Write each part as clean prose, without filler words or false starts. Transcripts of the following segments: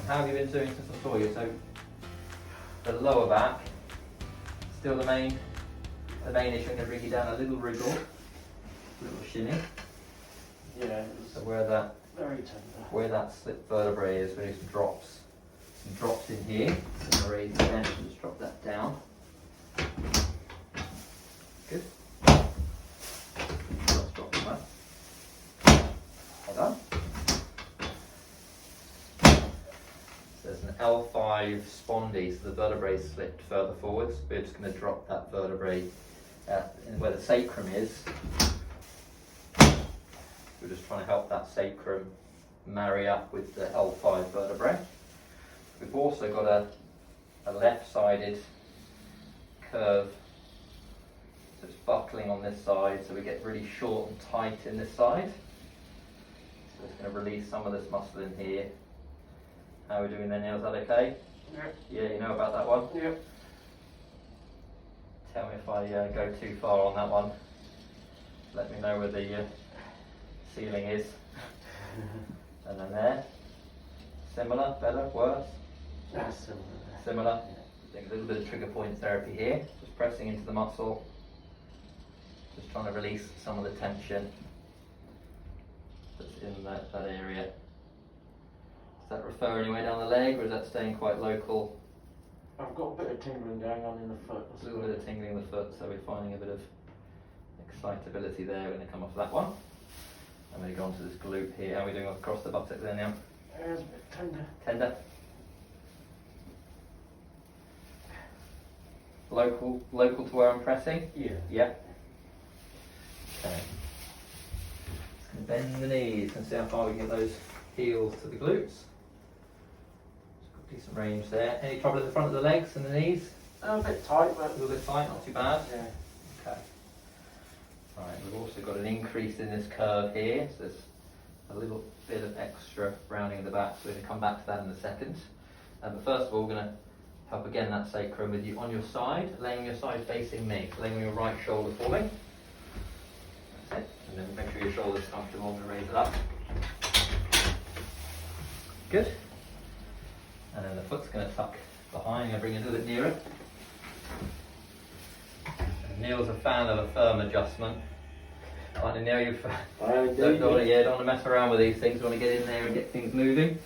How have you been doing since I saw you? So the lower back, still the main issue. I'm going to bring you down a little wriggle, a little shimmy. Yeah, it was so where that very tender. Where that slip vertebrae is, we need some drops. Some drops in here. So I'm raise it down and just drop that down. Good. Let's drop them up. Well done. So there's an L5 spondy, so the vertebrae slipped further forwards. We're just going to drop that vertebrae in where the sacrum is. We're just trying to help that sacrum marry up with the L5 vertebrae. We've also got a left-sided curve, so it's buckling on this side, so we get really short and tight in this side. So it's going to release some of this muscle in here. How are we doing there, Neil? Is that okay? Yep. Yeah, you know about that one? Yep. Tell me if I go too far on that one. Let me know where the ceiling is. And then there. Similar, better, worse? Similar. Similar. I think a little bit of trigger point therapy here. Just pressing into the muscle. Just trying to release some of the tension that's in that area. Does that refer anywhere down the leg, or is that staying quite local? I've got a bit of tingling going on in the foot. A little bit of tingling in the foot, so we're finding a bit of excitability there. We're going to come off that one. I'm going to go on to this glute here. How are we doing across the buttock there now? It's a bit tender. Tender. Local to where I'm pressing? Yeah. Yeah. Okay. Just going to bend the knees and see how far we can get those heels to the glutes. Got decent range there. Any trouble in the front of the legs and the knees? A bit tight, but A little bit tight, not too bad. yeah. Okay. Right, we've also got an increase in this curve here, so there's a little bit of extra rounding in the back, so we're going to come back to that in a second. But first of all, we're going to help again that sacrum with you on your side, laying your side facing me, laying on your right shoulder for me. That's it, and then make sure your shoulder's comfortable and raise it up. Good. And then the foot's going to tuck behind and bring it a little bit nearer. And Neil's a fan of a firm adjustment. Aren't you, Neil? You don't want to mess around with these things. You want to get in there and get things moving.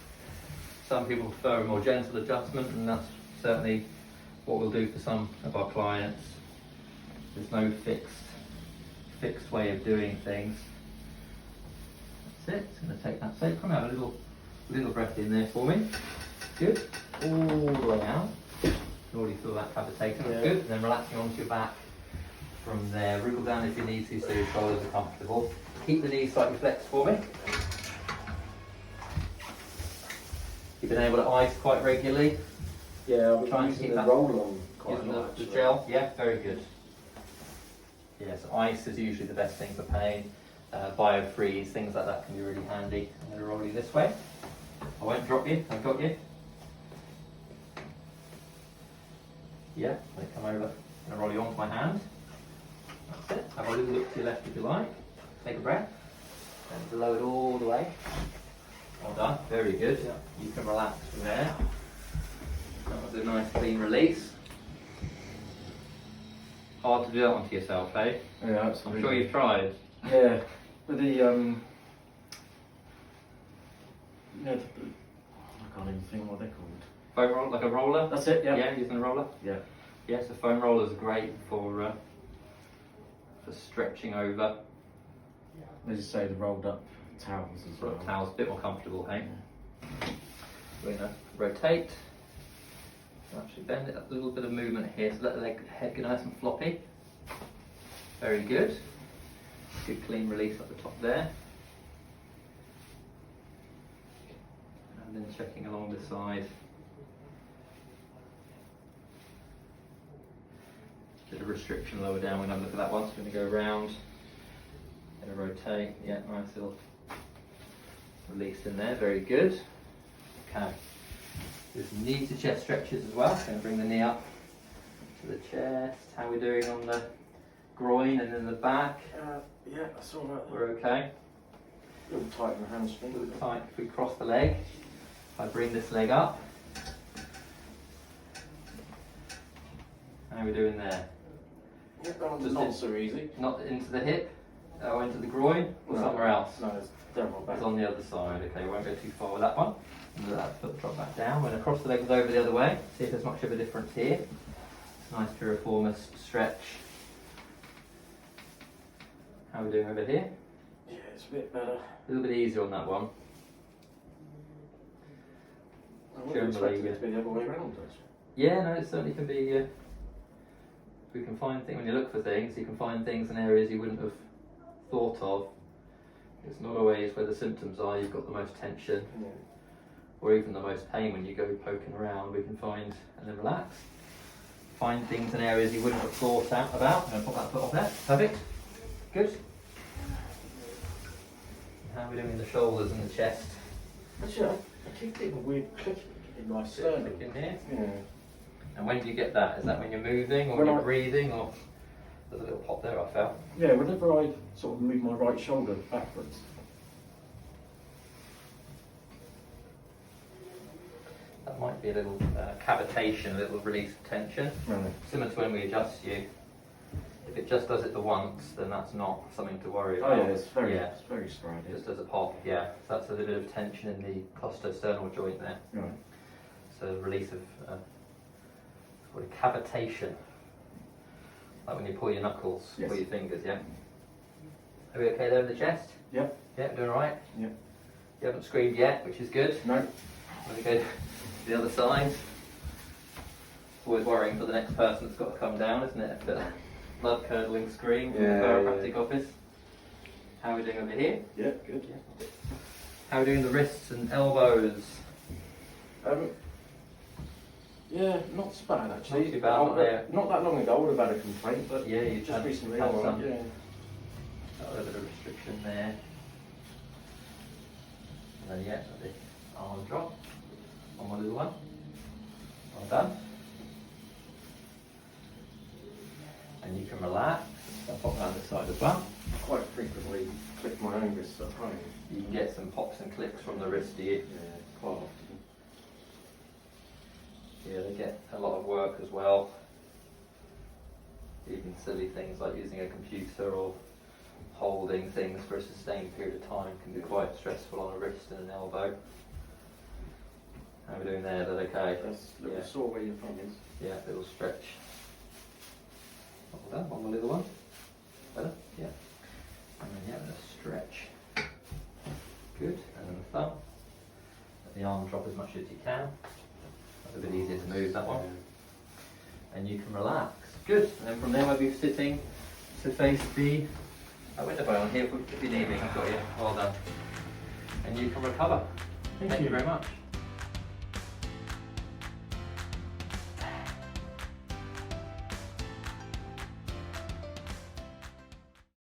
Some people prefer a more gentle adjustment, and that's certainly what we'll do for some of our clients. There's no fixed way of doing things. That's it. It's going to take that sacrum. Have a little breath in there for me. Good. All the way out. You already feel that cavitating. That's good. And then relaxing onto your back from there. Wriggle down if you need to, so your shoulders are comfortable. Keep the knees slightly flexed for me. You've been able to ice quite regularly. Yeah, I'm trying to using keep the that roll-on quite a using lot. the gel. Yeah, very good. Yes, ice is usually the best thing for pain. Biofreeze, things like that can be really handy. I'm going to roll you this way. I won't drop you. I've got you. Yeah, they come over. I'm going to roll you onto my hand. That's it. Have a little look to your left if you like. Take a breath. And below it all the way. Well done. Very good. Yeah. You can relax from there. That was a nice clean release. Hard to do that one to yourself, eh? Yeah, absolutely. I'm sure you've tried. Yeah, with the I can't even think what they're called. Foam roll, like a roller? That's it. Yeah. Yeah, using a roller? Yeah. Yes, a foam roller is great for stretching over. As you say, the rolled up towels as well. Towels, a bit more comfortable, hey? We're going to rotate. Actually bend it up, a little bit of movement here, so let the head get nice and floppy. Very good. Good clean release at the top there. And then checking along the side. Bit of restriction lower down when I look at that one, so we're going to go around. Going to rotate, yeah, nice little release in there, very good. Okay. There's some knee to chest stretches as well. Going to bring the knee up to the chest. How are we doing on the groin and then the back? Yeah, I saw that. We're okay. A little tight in the hamstring. A little tight if we cross the leg. If I bring this leg up, how are we doing there? That one's Just not so easy. Not into the hip, or into the groin, or No. somewhere else? No, it's down my back. It's on the other side. Okay, we won't go too far with that one. Let that foot drop back down. We're going to cross the legs over the other way. See if there's much of a difference here. It's a nice piriformis stretch. How are we doing over here? Yeah, it's a bit better. A little bit easier on that one. I wouldn't expect Generally, it to be the other way around, actually. Yeah, no, it certainly can be. We can find things when you look for things. You can find things in areas you wouldn't have thought of. It's not always where the symptoms are. You've got the most tension, Yeah. or even the most pain when you go poking around. We can find and then relax. Find things in areas you wouldn't have thought out about. And put that foot off there. Perfect. Good. How are we doing in the shoulders and the chest? Actually, I keep getting a weird clicking in my sternum. Click in here. Yeah. And when do you get that? Is that when you're moving or When when you're I- breathing, or there's a little pop there I felt? Yeah, whenever I sort of move my right shoulder backwards. That might be a little cavitation, a little release of tension. Right. Similar to when we adjust you. If it just does it the once, then that's not something to worry Oh about. yeah, it's very Just sporadic. as a pop, yeah. So that's a little bit of tension in the sternal joint there. Right. So release of it's called a cavitation. Like when you pull your knuckles, Yes. pull your fingers, yeah. Are we okay there with the chest? Yep. Yeah, doing alright? Yep. You haven't screamed yet, which is good. No. Let me go to the other side. Always worrying for the next person that's got to come down, isn't it? The blood curdling scream from the chiropractic office. How are we doing over here? Yeah, good. How are we doing the wrists and elbows? Yeah, not so bad actually. Not too bad, not there. Not that long ago I would have had a complaint, but Yeah, you just recently. had All right, some. yeah. Got a little bit of restriction there. And then yeah, the arm drop on my little one. Well done. And you can relax. I'll pop down this side as well. I quite frequently click my own wrists at home. You can get some pops and clicks from the wrist, do you? Yeah, quite often. Yeah, they get a lot of work as well. Even silly things like using a computer or holding things for a sustained period of time can be quite stressful on a wrist and an elbow. How are we doing there? Is that okay? That's a little Yeah. sore where your thumb is. Yeah, little stretch. Well done, on the little one. Better? Yeah. And then yeah, a stretch. Good. And then the thumb. Let the arm drop as much as you can. That's a bit easier to move, that one. And you can relax. Good. And then from there we'll be sitting to face the window bone here if you need me. I've got you. Well done. And you can recover. Thank you very much.